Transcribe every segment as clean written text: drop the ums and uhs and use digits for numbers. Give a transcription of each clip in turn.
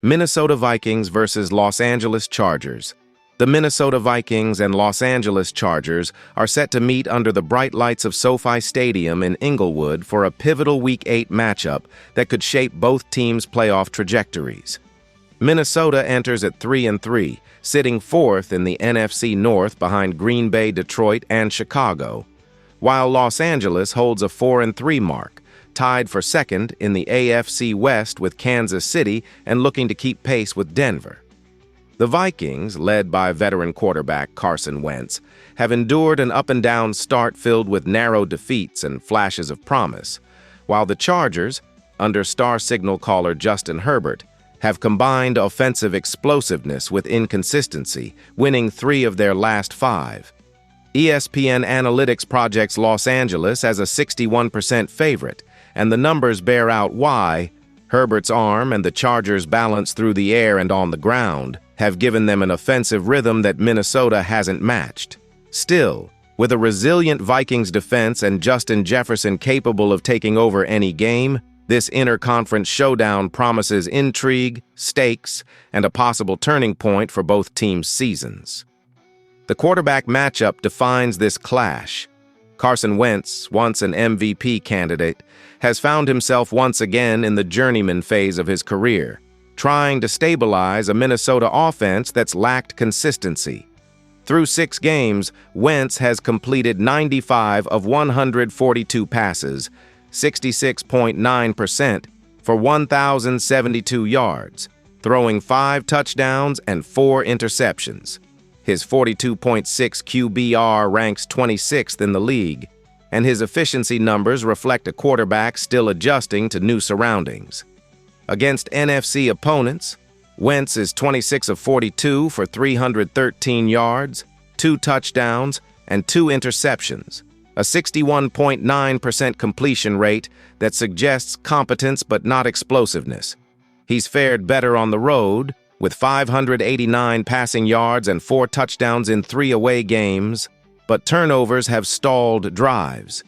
Minnesota Vikings versus Los Angeles Chargers. The Minnesota Vikings and Los Angeles Chargers are set to meet under the bright lights of SoFi Stadium in Inglewood for a pivotal Week 8 matchup that could shape both teams' playoff trajectories. Minnesota enters at 3-3, sitting fourth in the NFC North behind Green Bay, Detroit, and Chicago, while Los Angeles holds a 4-3 mark, tied for second in the AFC West with Kansas City and looking to keep pace with Denver. The Vikings, led by veteran quarterback Carson Wentz, have endured an up-and-down start filled with narrow defeats and flashes of promise, while the Chargers, under star signal caller Justin Herbert, have combined offensive explosiveness with inconsistency, winning 3 of their last 5. ESPN Analytics projects Los Angeles as a 61% favorite, and the numbers bear out why. Herbert's arm and the Chargers' balance through the air and on the ground have given them an offensive rhythm that Minnesota hasn't matched. Still, with a resilient Vikings defense and Justin Jefferson capable of taking over any game, this interconference showdown promises intrigue, stakes, and a possible turning point for both teams' seasons. The quarterback matchup defines this clash. Carson Wentz, once an MVP candidate, has found himself once again in the journeyman phase of his career, trying to stabilize a Minnesota offense that's lacked consistency. Through 6 games, Wentz has completed 95 of 142 passes, 66.9%, for 1,072 yards, throwing 5 touchdowns and 4 interceptions. His 42.6 QBR ranks 26th in the league, and his efficiency numbers reflect a quarterback still adjusting to new surroundings. Against NFC opponents, Wentz is 26 of 42 for 313 yards, 2 touchdowns, and 2 interceptions, a 61.9% completion rate that suggests competence but not explosiveness. He's fared better on the road, with 589 passing yards and 4 touchdowns in 3 away games, but turnovers have stalled drives.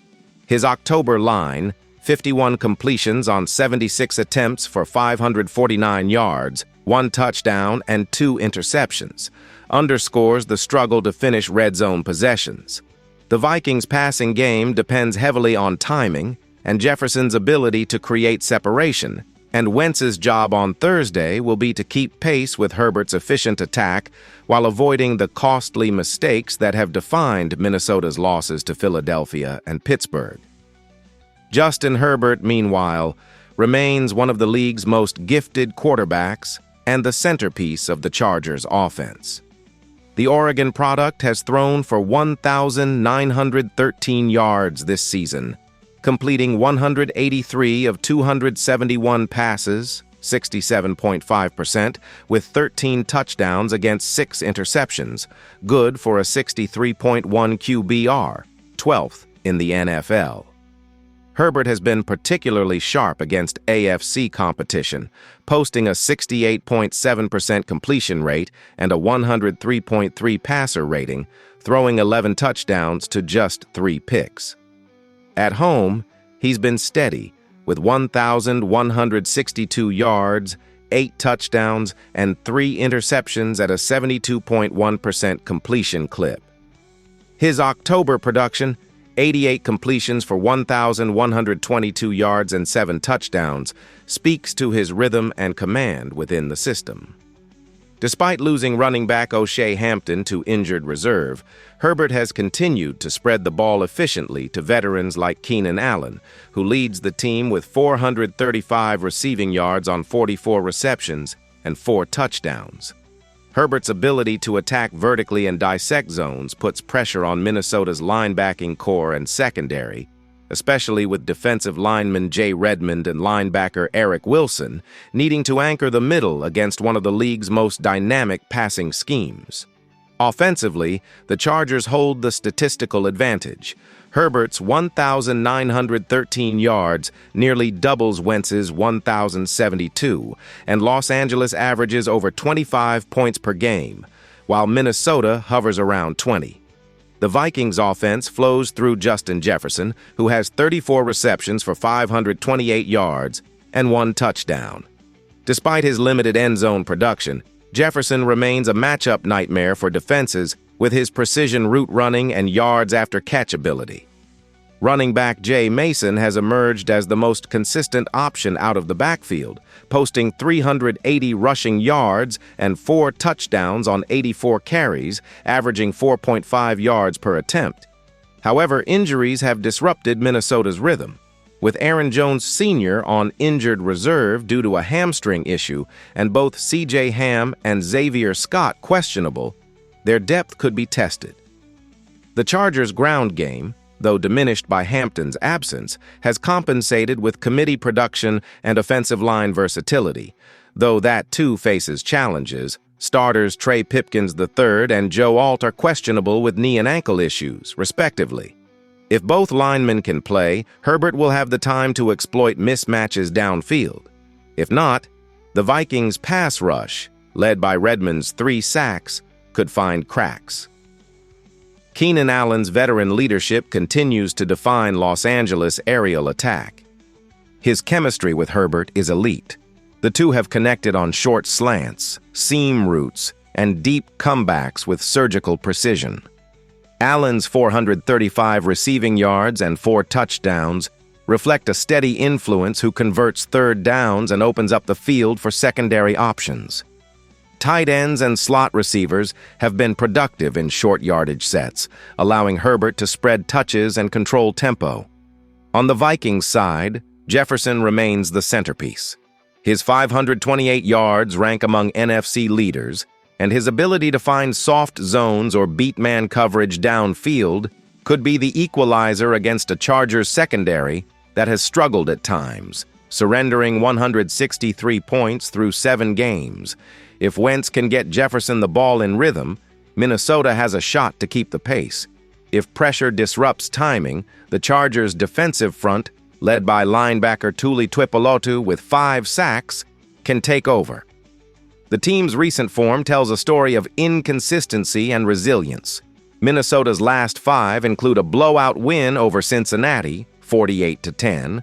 His October line, 51 completions on 76 attempts for 549 yards, 1 touchdown, and 2 interceptions, underscores the struggle to finish red zone possessions. The Vikings' passing game depends heavily on timing and Jefferson's ability to create separation, and Wentz's job on Thursday will be to keep pace with Herbert's efficient attack while avoiding the costly mistakes that have defined Minnesota's losses to Philadelphia and Pittsburgh. Justin Herbert, meanwhile, remains one of the league's most gifted quarterbacks and the centerpiece of the Chargers' offense. The Oregon product has thrown for 1,913 yards this season, completing 183 of 271 passes, 67.5%, with 13 touchdowns against 6 interceptions, good for a 63.1 QBR, 12th in the NFL. Herbert has been particularly sharp against AFC competition, posting a 68.7% completion rate and a 103.3 passer rating, throwing 11 touchdowns to just 3 picks. At home, he's been steady, with 1,162 yards, 8 touchdowns, and 3 interceptions at a 72.1% completion clip. His October production, 88 completions for 1,122 yards and 7 touchdowns, speaks to his rhythm and command within the system. Despite losing running back O'Shea Hampton to injured reserve, Herbert has continued to spread the ball efficiently to veterans like Keenan Allen, who leads the team with 435 receiving yards on 44 receptions and 4 touchdowns. Herbert's ability to attack vertically and dissect zones puts pressure on Minnesota's linebacking core and secondary, especially with defensive lineman Jay Redmond and linebacker Eric Wilson needing to anchor the middle against one of the league's most dynamic passing schemes. Offensively, the Chargers hold the statistical advantage. Herbert's 1,913 yards nearly doubles Wentz's 1,072, and Los Angeles averages over 25 points per game, while Minnesota hovers around 20. The Vikings' offense flows through Justin Jefferson, who has 34 receptions for 528 yards and 1 touchdown. Despite his limited end zone production, Jefferson remains a matchup nightmare for defenses with his precision route running and yards after catch ability. Running back Jay Mason has emerged as the most consistent option out of the backfield, posting 380 rushing yards and 4 touchdowns on 84 carries, averaging 4.5 yards per attempt. However, injuries have disrupted Minnesota's rhythm. With Aaron Jones Sr. on injured reserve due to a hamstring issue and both C.J. Ham and Xavier Scott questionable, their depth could be tested. The Chargers' ground game, though diminished by Hampton's absence, has compensated with committee production and offensive line versatility, though that too faces challenges. Starters Trey Pipkins III and Joe Alt are questionable with knee and ankle issues, respectively. If both linemen can play, Herbert will have the time to exploit mismatches downfield. If not, the Vikings' pass rush, led by Redmond's 3 sacks, could find cracks. Keenan Allen's veteran leadership continues to define Los Angeles' aerial attack. His chemistry with Herbert is elite. The two have connected on short slants, seam routes, and deep comebacks with surgical precision. Allen's 435 receiving yards and 4 touchdowns reflect a steady influence who converts third downs and opens up the field for secondary options. Tight ends and slot receivers have been productive in short yardage sets, allowing Herbert to spread touches and control tempo. On the Vikings side, Jefferson remains the centerpiece. His 528 yards rank among NFC leaders, and his ability to find soft zones or beat man coverage downfield could be the equalizer against a Chargers secondary that has struggled at times, surrendering 163 points through 7 games. If Wentz can get Jefferson the ball in rhythm, Minnesota has a shot to keep the pace. If pressure disrupts timing, the Chargers' defensive front, led by linebacker Tuli Tuipulotu with 5 sacks, can take over. The team's recent form tells a story of inconsistency and resilience. Minnesota's last 5 include a blowout win over Cincinnati, 48-10,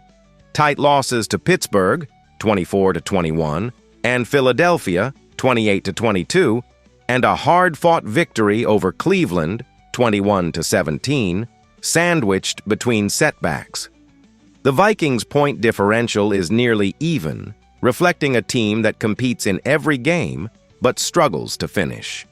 tight losses to Pittsburgh, 24-21, and Philadelphia, 28-22, and a hard-fought victory over Cleveland, 21-17, sandwiched between setbacks. The Vikings' point differential is nearly even, reflecting a team that competes in every game but struggles to finish.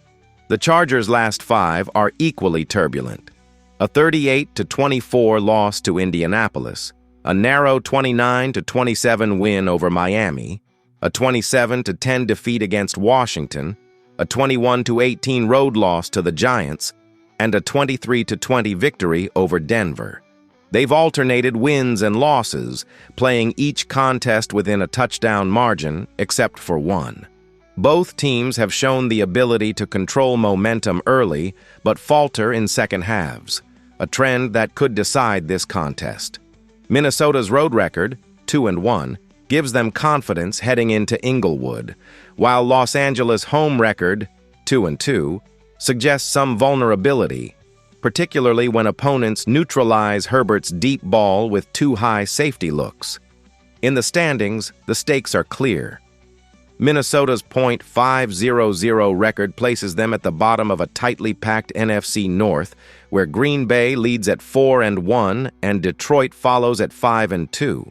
The Chargers' last 5 are equally turbulent. A 38-24 loss to Indianapolis, a narrow 29-27 win over Miami, a 27-10 defeat against Washington, a 21-18 road loss to the Giants, and a 23-20 victory over Denver. They've alternated wins and losses, playing each contest within a touchdown margin, except for one. Both teams have shown the ability to control momentum early, but falter in second halves, a trend that could decide this contest. Minnesota's road record, 2-1, gives them confidence heading into Inglewood, while Los Angeles' home record, 2-2, suggests some vulnerability, particularly when opponents neutralize Herbert's deep ball with too high safety looks. In the standings, the stakes are clear. Minnesota's .500 record places them at the bottom of a tightly packed NFC North, where Green Bay leads at 4-1 and Detroit follows at 5-2.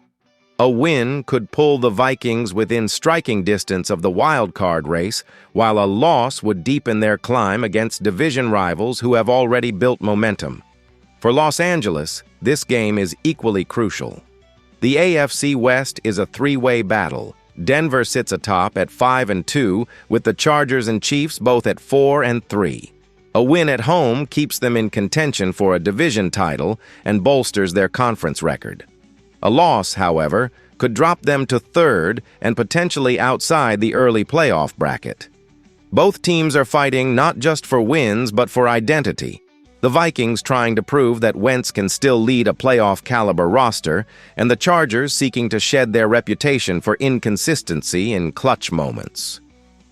A win could pull the Vikings within striking distance of the wild card race, while a loss would deepen their climb against division rivals who have already built momentum. For Los Angeles, this game is equally crucial. The AFC West is a 3-way battle. Denver sits atop at 5-2, with the Chargers and Chiefs both at 4-3. A win at home keeps them in contention for a division title and bolsters their conference record. A loss, however, could drop them to 3rd and potentially outside the early playoff bracket. Both teams are fighting not just for wins but for identity. The Vikings trying to prove that Wentz can still lead a playoff-caliber roster, and the Chargers seeking to shed their reputation for inconsistency in clutch moments.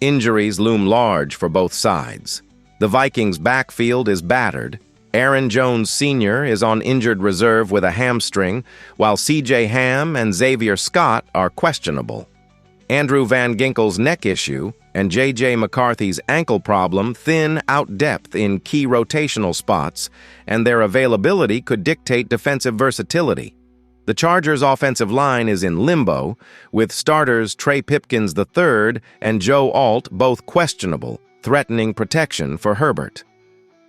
Injuries loom large for both sides. The Vikings' backfield is battered. Aaron Jones Sr. is on injured reserve with a hamstring, while C.J. Ham and Xavier Scott are questionable. Andrew Van Ginkel's neck issue and J.J. McCarthy's ankle problem thin out depth in key rotational spots, and their availability could dictate defensive versatility. The Chargers' offensive line is in limbo, with starters Trey Pipkins III and Joe Alt both questionable, threatening protection for Herbert.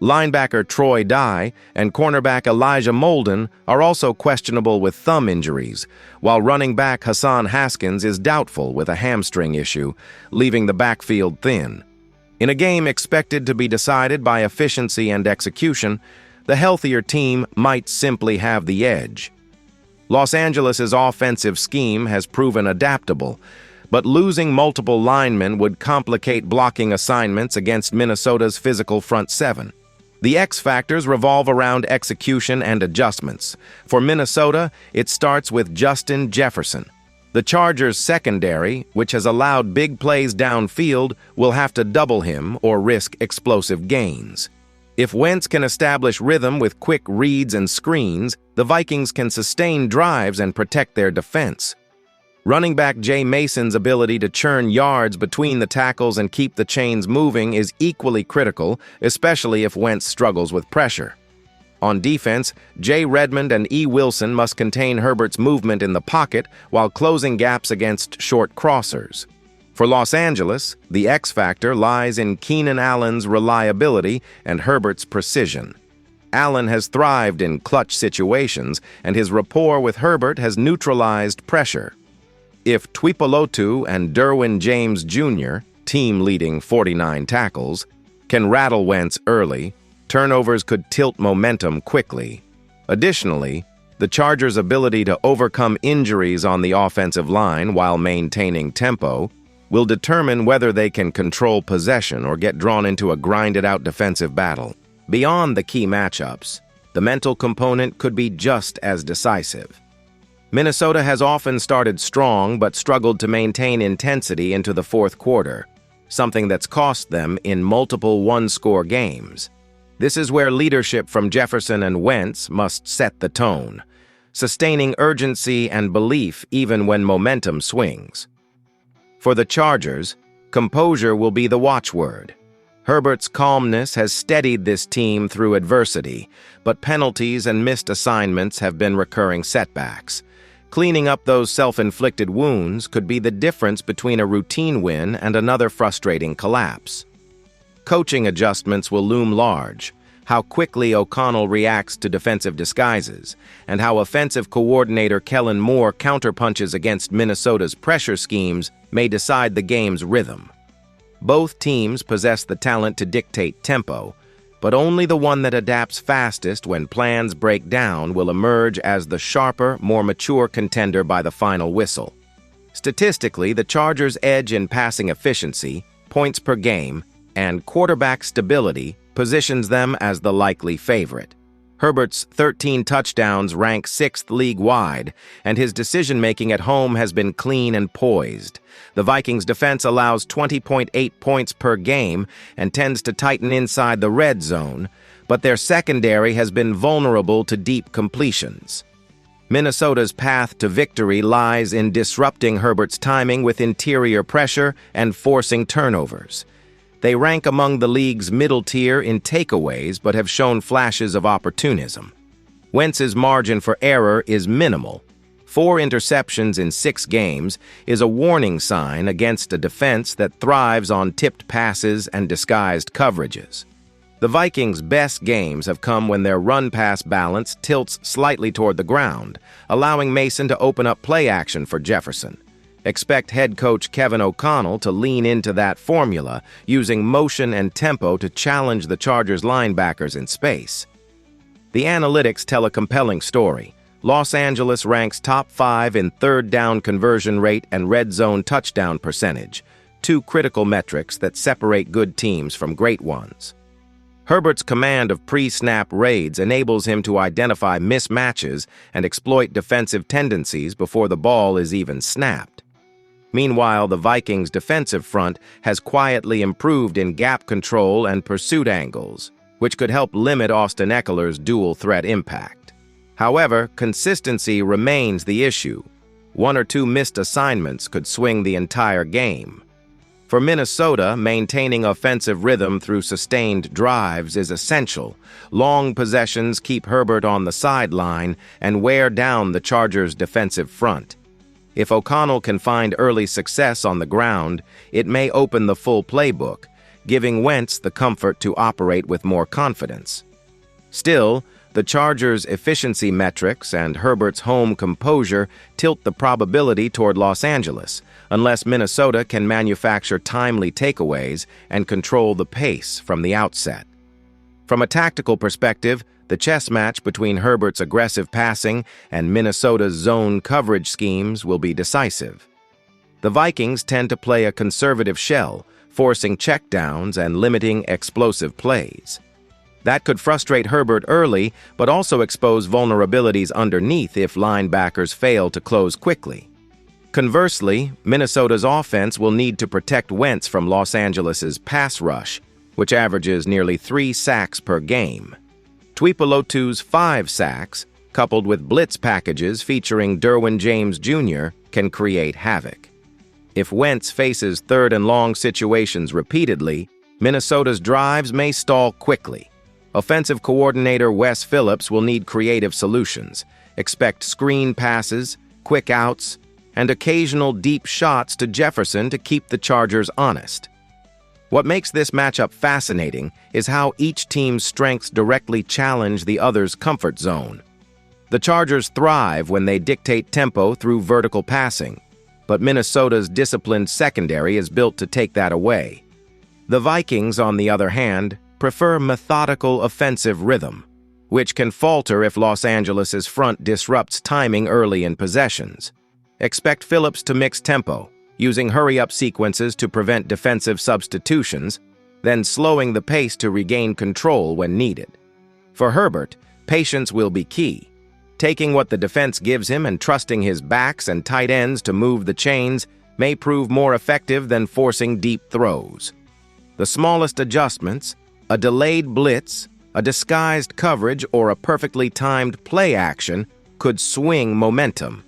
Linebacker Troy Dye and cornerback Elijah Molden are also questionable with thumb injuries, while running back Hassan Haskins is doubtful with a hamstring issue, leaving the backfield thin. In a game expected to be decided by efficiency and execution, the healthier team might simply have the edge. Los Angeles's offensive scheme has proven adaptable, but losing multiple linemen would complicate blocking assignments against Minnesota's physical front seven. The X factors revolve around execution and adjustments. For Minnesota, it starts with Justin Jefferson. The Chargers' secondary, which has allowed big plays downfield, will have to double him or risk explosive gains. If Wentz can establish rhythm with quick reads and screens, the Vikings can sustain drives and protect their defense. Running back Jay Mason's ability to churn yards between the tackles and keep the chains moving is equally critical, especially if Wentz struggles with pressure. On defense, Jay Redmond and E. Wilson must contain Herbert's movement in the pocket while closing gaps against short crossers. For Los Angeles, the X factor lies in Keenan Allen's reliability and Herbert's precision. Allen has thrived in clutch situations, and his rapport with Herbert has neutralized pressure. If Tuipulotu and Derwin James Jr., team-leading 49 tackles, can rattle Wentz early, turnovers could tilt momentum quickly. Additionally, the Chargers' ability to overcome injuries on the offensive line while maintaining tempo will determine whether they can control possession or get drawn into a grinded-out defensive battle. Beyond the key matchups, the mental component could be just as decisive. Minnesota has often started strong but struggled to maintain intensity into the fourth quarter, something that's cost them in multiple one-score games. This is where leadership from Jefferson and Wentz must set the tone, sustaining urgency and belief even when momentum swings. For the Chargers, composure will be the watchword. Herbert's calmness has steadied this team through adversity, but penalties and missed assignments have been recurring setbacks. Cleaning up those self-inflicted wounds could be the difference between a routine win and another frustrating collapse. Coaching adjustments will loom large. How quickly O'Connell reacts to defensive disguises, and how offensive coordinator Kellen Moore counterpunches against Minnesota's pressure schemes may decide the game's rhythm. Both teams possess the talent to dictate tempo, but only the one that adapts fastest when plans break down will emerge as the sharper, more mature contender by the final whistle. Statistically, the Chargers' edge in passing efficiency, points per game, and quarterback stability positions them as the likely favorite. Herbert's 13 touchdowns rank 6th league-wide, and his decision-making at home has been clean and poised. The Vikings' defense allows 20.8 points per game and tends to tighten inside the red zone, but their secondary has been vulnerable to deep completions. Minnesota's path to victory lies in disrupting Herbert's timing with interior pressure and forcing turnovers. They rank among the league's middle tier in takeaways but have shown flashes of opportunism. Wentz's margin for error is minimal. 4 interceptions in 6 games is a warning sign against a defense that thrives on tipped passes and disguised coverages. The Vikings' best games have come when their run-pass balance tilts slightly toward the ground, allowing Mason to open up play action for Jefferson. Expect head coach Kevin O'Connell to lean into that formula, using motion and tempo to challenge the Chargers' linebackers in space. The analytics tell a compelling story. Los Angeles ranks top 5 in third down conversion rate and red zone touchdown percentage, 2 critical metrics that separate good teams from great ones. Herbert's command of pre-snap raids enables him to identify mismatches and exploit defensive tendencies before the ball is even snapped. Meanwhile, the Vikings' defensive front has quietly improved in gap control and pursuit angles, which could help limit Austin Eckler's dual-threat impact. However, consistency remains the issue. One or two missed assignments could swing the entire game. For Minnesota, maintaining offensive rhythm through sustained drives is essential. Long possessions keep Herbert on the sideline and wear down the Chargers' defensive front. If O'Connell can find early success on the ground, it may open the full playbook, giving Wentz the comfort to operate with more confidence. Still, the Chargers' efficiency metrics and Herbert's home composure tilt the probability toward Los Angeles, unless Minnesota can manufacture timely takeaways and control the pace from the outset. From a tactical perspective, the chess match between Herbert's aggressive passing and Minnesota's zone coverage schemes will be decisive. The Vikings tend to play a conservative shell, forcing checkdowns and limiting explosive plays. That could frustrate Herbert early, but also expose vulnerabilities underneath if linebackers fail to close quickly. Conversely, Minnesota's offense will need to protect Wentz from Los Angeles's pass rush, which averages nearly 3 sacks per game. Tuipulotu's 5 sacks, coupled with blitz packages featuring Derwin James Jr., can create havoc. If Wentz faces third and long situations repeatedly, Minnesota's drives may stall quickly. Offensive coordinator Wes Phillips will need creative solutions. Expect screen passes, quick outs, and occasional deep shots to Jefferson to keep the Chargers honest. What makes this matchup fascinating is how each team's strengths directly challenge the other's comfort zone. The Chargers thrive when they dictate tempo through vertical passing, but Minnesota's disciplined secondary is built to take that away. The Vikings, on the other hand, prefer methodical offensive rhythm, which can falter if Los Angeles's front disrupts timing early in possessions. Expect Phillips to mix tempo, using hurry-up sequences to prevent defensive substitutions, then slowing the pace to regain control when needed. For Herbert, patience will be key. Taking what the defense gives him and trusting his backs and tight ends to move the chains may prove more effective than forcing deep throws. The smallest adjustments, a delayed blitz, a disguised coverage, or a perfectly timed play action could swing momentum.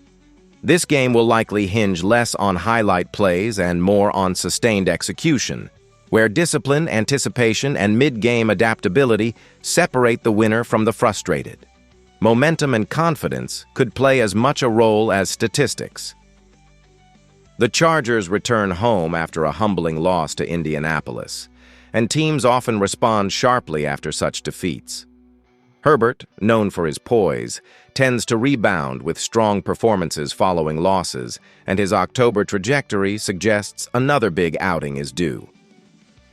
This game will likely hinge less on highlight plays and more on sustained execution, where discipline, anticipation, and mid-game adaptability separate the winner from the frustrated. Momentum and confidence could play as much a role as statistics. The Chargers return home after a humbling loss to Indianapolis, and teams often respond sharply after such defeats. Herbert, known for his poise, tends to rebound with strong performances following losses, and his October trajectory suggests another big outing is due.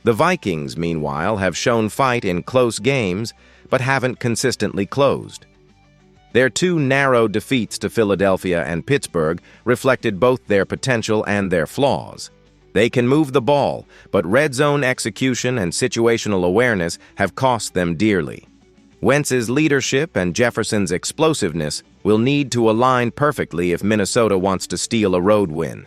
The Vikings, meanwhile, have shown fight in close games, but haven't consistently closed. Their 2 narrow defeats to Philadelphia and Pittsburgh reflected both their potential and their flaws. They can move the ball, but red zone execution and situational awareness have cost them dearly. Wentz's leadership and Jefferson's explosiveness will need to align perfectly if Minnesota wants to steal a road win.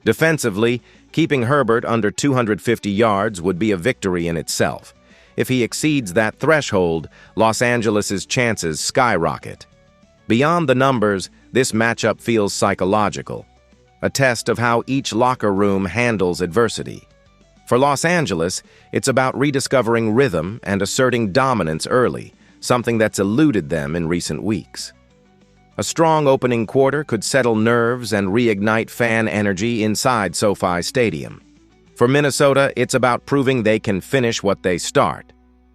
Defensively, keeping Herbert under 250 yards would be a victory in itself. If he exceeds that threshold, Los Angeles's chances skyrocket. Beyond the numbers, this matchup feels psychological, a test of how each locker room handles adversity. For Los Angeles, it's about rediscovering rhythm and asserting dominance early, something that's eluded them in recent weeks. A strong opening quarter could settle nerves and reignite fan energy inside SoFi Stadium. For Minnesota, it's about proving they can finish what they start.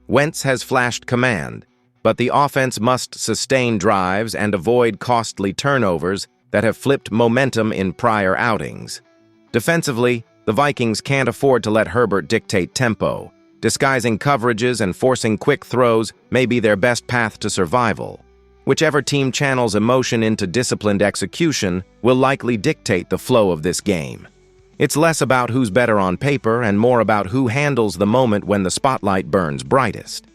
Wentz has flashed command, but the offense must sustain drives and avoid costly turnovers that have flipped momentum in prior outings. Defensively, the Vikings can't afford to let Herbert dictate tempo. Disguising coverages and forcing quick throws may be their best path to survival. Whichever team channels emotion into disciplined execution will likely dictate the flow of this game. It's less about who's better on paper and more about who handles the moment when the spotlight burns brightest.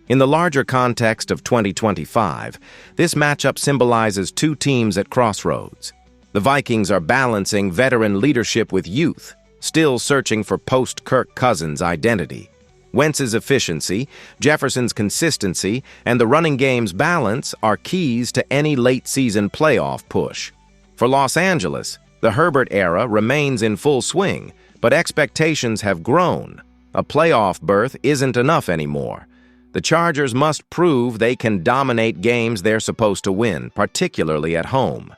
In the larger context of 2025, this matchup symbolizes 2 teams at crossroads. The Vikings are balancing veteran leadership with youth, still searching for post-Kirk Cousins identity. Wentz's efficiency, Jefferson's consistency, and the running game's balance are keys to any late-season playoff push. For Los Angeles, the Herbert era remains in full swing, but expectations have grown. A playoff berth isn't enough anymore. The Chargers must prove they can dominate games they're supposed to win, particularly at home.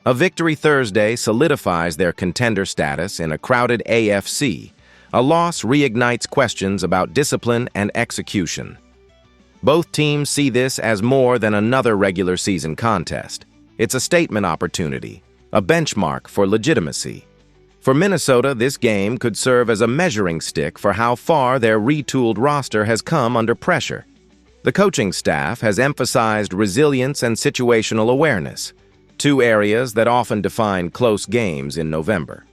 A victory Thursday solidifies their contender status in a crowded AFC. A loss reignites questions about discipline and execution. Both teams see this as more than another regular season contest. It's a statement opportunity, a benchmark for legitimacy. For Minnesota, this game could serve as a measuring stick for how far their retooled roster has come under pressure. The coaching staff has emphasized resilience and situational awareness, two areas that often define close games in November.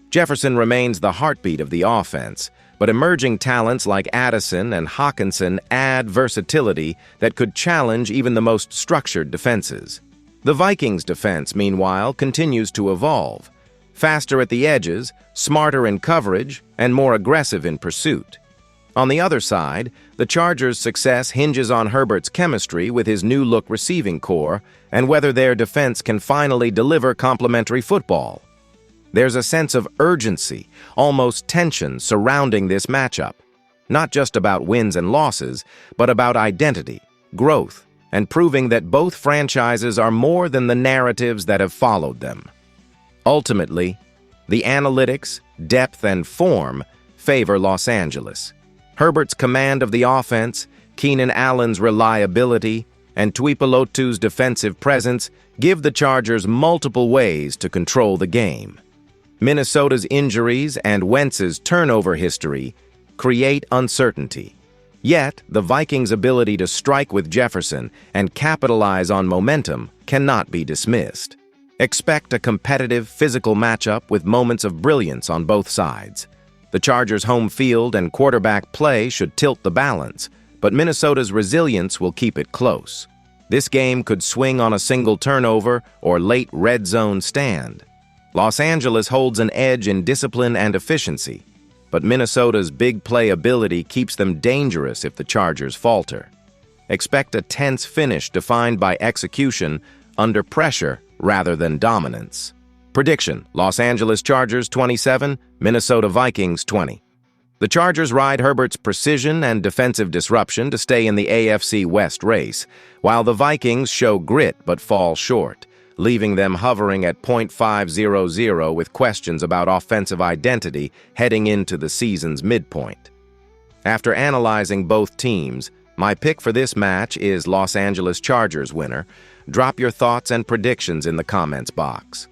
Jefferson remains the heartbeat of the offense, but emerging talents like Addison and Hawkinson add versatility that could challenge even the most structured defenses. The Vikings' defense, meanwhile, continues to evolve. Faster at the edges, smarter in coverage, and more aggressive in pursuit. On the other side, the Chargers' success hinges on Herbert's chemistry with his new-look receiving core and whether their defense can finally deliver complementary football. There's a sense of urgency, almost tension, surrounding this matchup. Not just about wins and losses, but about identity, growth, and proving that both franchises are more than the narratives that have followed them. Ultimately, the analytics, depth, and form favor Los Angeles. Herbert's command of the offense, Keenan Allen's reliability, and Tuipulotu's defensive presence give the Chargers multiple ways to control the game. Minnesota's injuries and Wentz's turnover history create uncertainty. Yet, the Vikings' ability to strike with Jefferson and capitalize on momentum cannot be dismissed. Expect a competitive, physical matchup with moments of brilliance on both sides. The Chargers' home field and quarterback play should tilt the balance, but Minnesota's resilience will keep it close. This game could swing on a single turnover or late red zone stand. Los Angeles holds an edge in discipline and efficiency, but Minnesota's big play ability keeps them dangerous if the Chargers falter. Expect a tense finish defined by execution under pressure rather than dominance. Prediction: Los Angeles Chargers 27, Minnesota Vikings 20. The Chargers ride Herbert's precision and defensive disruption to stay in the AFC West race, while the Vikings show grit but fall short, leaving them hovering at .500 with questions about offensive identity heading into the season's midpoint. After analyzing both teams, my pick for this match is Los Angeles Chargers winner. Drop your thoughts and predictions in the comments box.